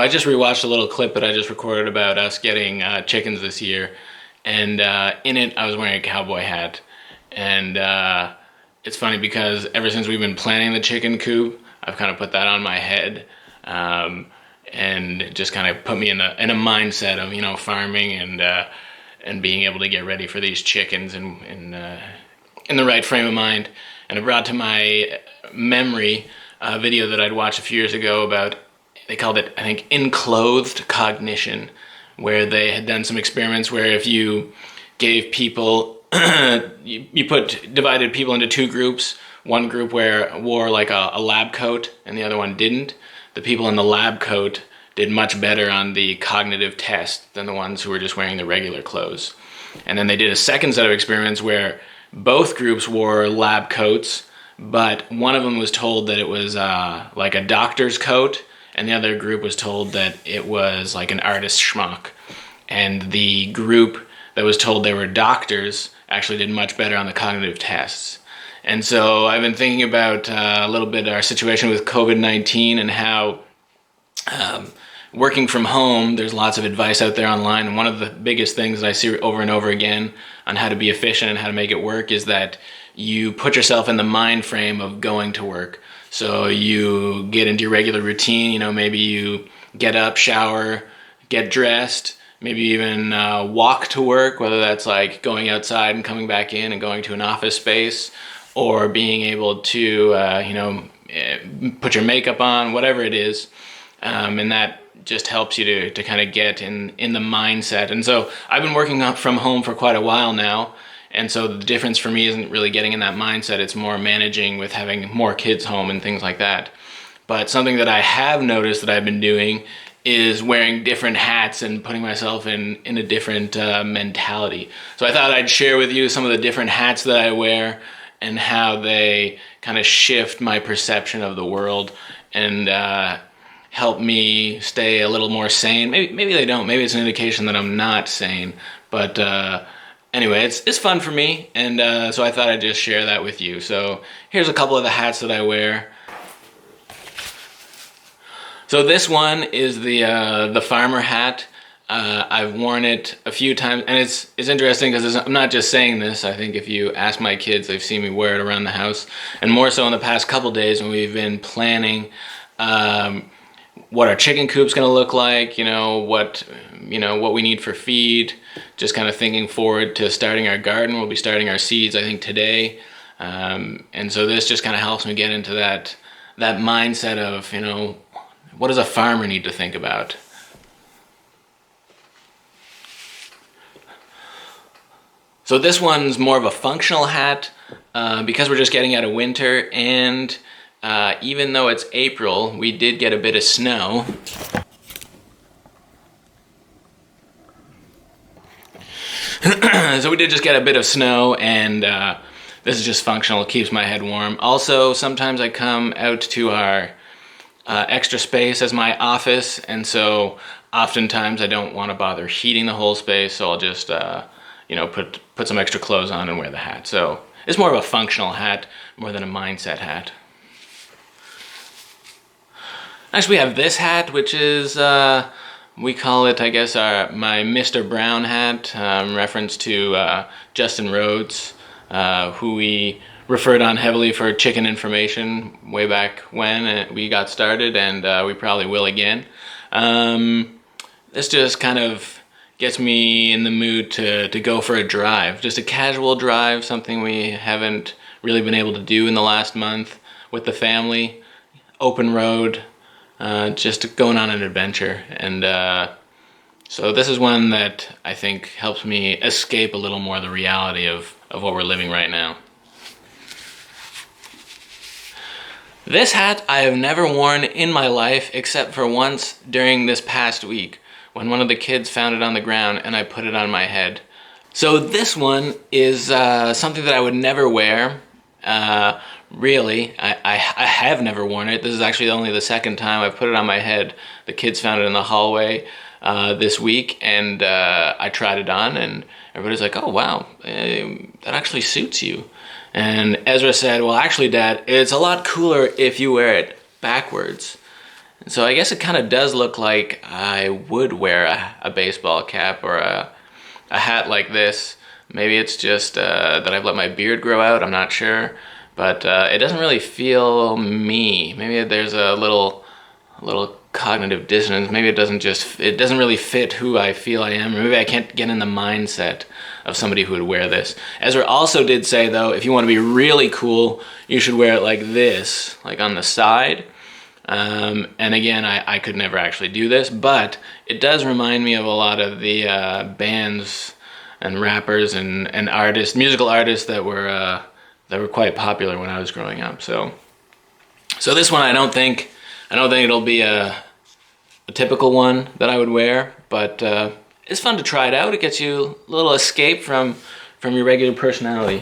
I just rewatched a little clip that I just recorded about us getting chickens this year, and in it I was wearing a cowboy hat, and it's funny because ever since we've been planning the chicken coop, I've kind of put that on my head, and it just kind of put me in a mindset of farming and being able to get ready for these chickens and in the right frame of mind. And it brought to my memory a video that I'd watched a few years ago about, they called it, I think, enclothed cognition, where they had done some experiments where if you gave people, divided people into two groups, one group wore like a lab coat and the other one didn't. The people in the lab coat did much better on the cognitive test than the ones who were just wearing the regular clothes. And then they did a second set of experiments where both groups wore lab coats, but one of them was told that it was like a doctor's coat, and the other group was told that it was like an artist schmuck. And the group that was told they were doctors actually did much better on the cognitive tests. And so I've been thinking about a little bit our situation with COVID-19 and how working from home, there's lots of advice out there online, and one of the biggest things that I see over and over again on how to be efficient and how to make it work is that you put yourself in the mind frame of going to work. So you get into your regular routine, maybe you get up, shower, get dressed, maybe even walk to work, whether that's like going outside and coming back in and going to an office space, or being able to, put your makeup on, whatever it is. And that just helps you to kind of get in the mindset. And so I've been working from home for quite a while now. And so the difference for me isn't really getting in that mindset. It's more managing with having more kids home and things like that. But something that I have noticed that I've been doing is wearing different hats and putting myself in a different mentality. So I thought I'd share with you some of the different hats that I wear and how they kind of shift my perception of the world and help me stay a little more sane. Maybe they don't. Maybe it's an indication that I'm not sane. But anyway, it's fun for me, and so I thought I'd just share that with you. So here's a couple of the hats that I wear. So this one is the farmer hat. I've worn it a few times, and it's interesting because I'm not just saying this. I think if you ask my kids, they've seen me wear it around the house, and more so in the past couple days when we've been planning what our chicken coop's going to look like, what we need for feed, just kind of thinking forward to starting our garden. We'll be starting our seeds, I think, today. And so this just kind of helps me get into that mindset of, what does a farmer need to think about? So this one's more of a functional hat because we're just getting out of winter, and even though it's April, we did get a bit of snow. So we did just get a bit of snow, and this is just functional. It keeps my head warm. Also, sometimes I come out to our extra space as my office, and so oftentimes I don't want to bother heating the whole space, so I'll just put some extra clothes on and wear the hat. So it's more of a functional hat more than a mindset hat. Next we have this hat, which is, we call it, I guess, my Mr. Brown hat, reference to Justin Rhodes, who we referred on heavily for chicken information way back when we got started, and we probably will again. This just kind of gets me in the mood to go for a drive, just a casual drive, something we haven't really been able to do in the last month with the family. Open road. Just going on an adventure, and so this is one that I think helps me escape a little more the reality of what we're living right now. This hat I have never worn in my life except for once during this past week when one of the kids found it on the ground and I put it on my head. So this one is something that I would never wear. Really, I have never worn it. This is actually only the second time I've put it on my head. The kids found it in the hallway this week, and I tried it on, and everybody's like, oh wow, that actually suits you. And Ezra said, well actually Dad, it's a lot cooler if you wear it backwards. And so I guess it kind of does look like I would wear a baseball cap or a hat like this. Maybe it's just that I've let my beard grow out, I'm not sure. But it doesn't really feel me. Maybe there's a little cognitive dissonance. Maybe it doesn't really fit who I feel I am. Or maybe I can't get in the mindset of somebody who would wear this. Ezra also did say, though, if you want to be really cool, you should wear it like this, like on the side. And again, I could never actually do this, but it does remind me of a lot of the bands and rappers and artists, musical artists that were quite popular when I was growing up. So this one, I don't think it'll be a typical one that I would wear, but it's fun to try it out. It gets you a little escape from your regular personality.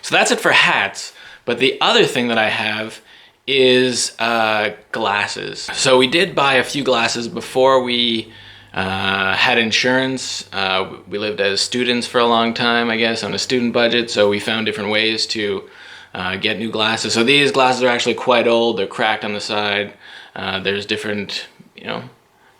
So that's it for hats. But the other thing that I have is glasses. So we did buy a few glasses before we had insurance. We lived as students for a long time, I guess, on a student budget, so we found different ways to get new glasses. So these glasses are actually quite old. They're cracked on the side. There's different,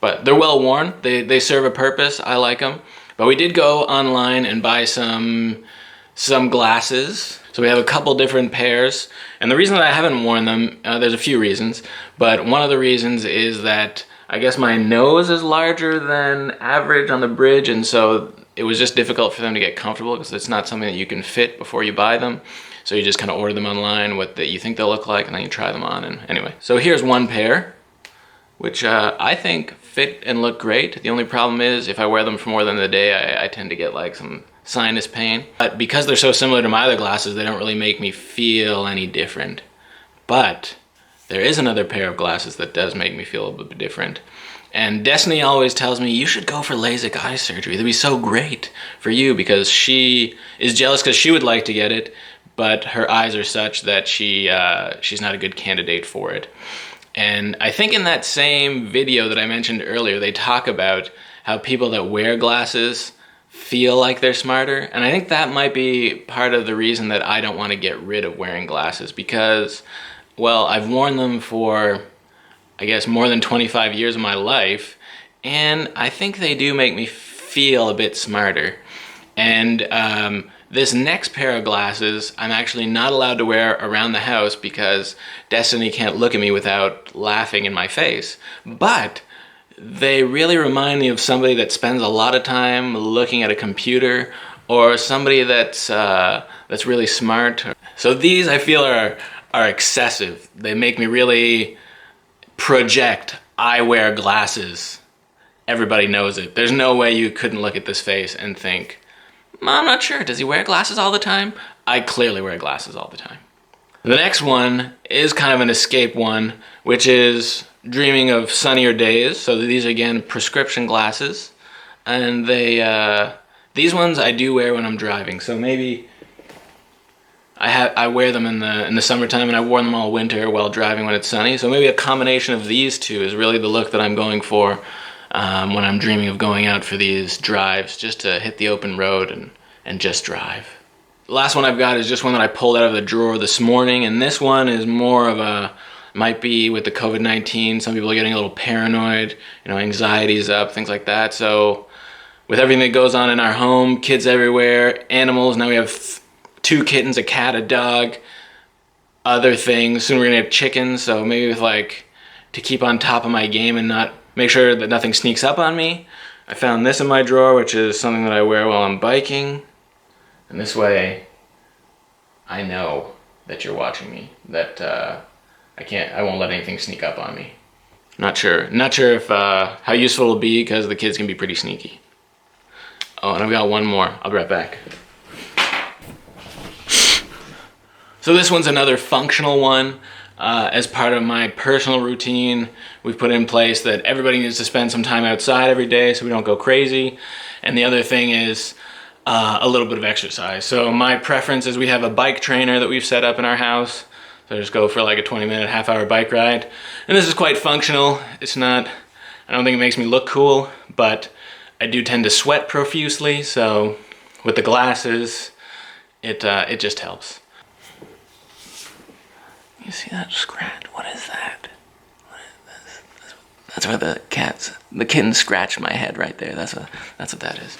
but they're well worn. They serve a purpose. I like them. But we did go online and buy some glasses. So we have a couple different pairs. And the reason that I haven't worn them, there's a few reasons, but one of the reasons is that I guess my nose is larger than average on the bridge, and so it was just difficult for them to get comfortable because it's not something that you can fit before you buy them. So you just kind of order them online, what you think they'll look like, and then you try them on. And anyway, so here's one pair, which I think fit and look great. The only problem is if I wear them for more than a day, I tend to get like some sinus pain. But because they're so similar to my other glasses, they don't really make me feel any different. But there is another pair of glasses that does make me feel a bit different. And Destiny always tells me, you should go for LASIK eye surgery. It'd be so great for you, because she is jealous because she would like to get it, but her eyes are such that she's not a good candidate for it. And I think in that same video that I mentioned earlier, they talk about how people that wear glasses feel like they're smarter. And I think that might be part of the reason that I don't want to get rid of wearing glasses, because, well, I've worn them for, I guess, more than 25 years of my life, and I think they do make me feel a bit smarter. And this next pair of glasses, I'm actually not allowed to wear around the house because Destiny can't look at me without laughing in my face. But they really remind me of somebody that spends a lot of time looking at a computer, or somebody that's really smart. So these, I feel, are excessive. They make me really project, I wear glasses. Everybody knows it. There's no way you couldn't look at this face and think, I'm not sure, does he wear glasses all the time? I clearly wear glasses all the time. The next one is kind of an escape one, which is dreaming of sunnier days. So these are, again, prescription glasses. And these ones I do wear when I'm driving. So maybe I wear them in the summertime, and I wore them all winter while driving when it's sunny. So maybe a combination of these two is really the look that I'm going for when I'm dreaming of going out for these drives, just to hit the open road and just drive. The last one I've got is just one that I pulled out of the drawer this morning, and this one is more of a, might be with the COVID-19, some people are getting a little paranoid, anxiety's up, things like that. So with everything that goes on in our home, kids everywhere, animals, now we have 2 kittens, a cat, a dog, other things. Soon we're gonna have chickens, so maybe to keep on top of my game and not make sure that nothing sneaks up on me, I found this in my drawer, which is something that I wear while I'm biking. And this way, I know that you're watching me, that I won't let anything sneak up on me. Not sure if how useful it'll be, because the kids can be pretty sneaky. Oh, and I've got one more. I'll be right back. So this one's another functional one. As part of my personal routine, we've put in place that everybody needs to spend some time outside every day so we don't go crazy. And the other thing is a little bit of exercise. So my preference is we have a bike trainer that we've set up in our house. So I just go for like a 20-minute, half-hour bike ride. And this is quite functional. It's not, I don't think it makes me look cool, but I do tend to sweat profusely. So with the glasses, it just helps. You see that scratch? What is that? What is this? That's where the kitten scratched my head right there. That's what that is.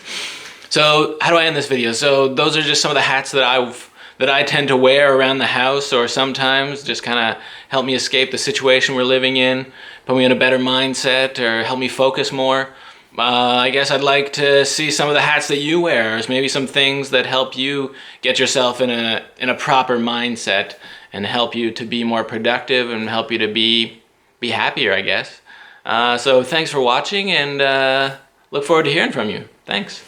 So how do I end this video? So those are just some of the hats that I tend to wear around the house, or sometimes just kind of help me escape the situation we're living in, put me in a better mindset, or help me focus more. I guess I'd like to see some of the hats that you wear, or maybe some things that help you get yourself in a proper mindset and help you to be more productive and help you to be happier, I guess. So thanks for watching, and look forward to hearing from you. Thanks.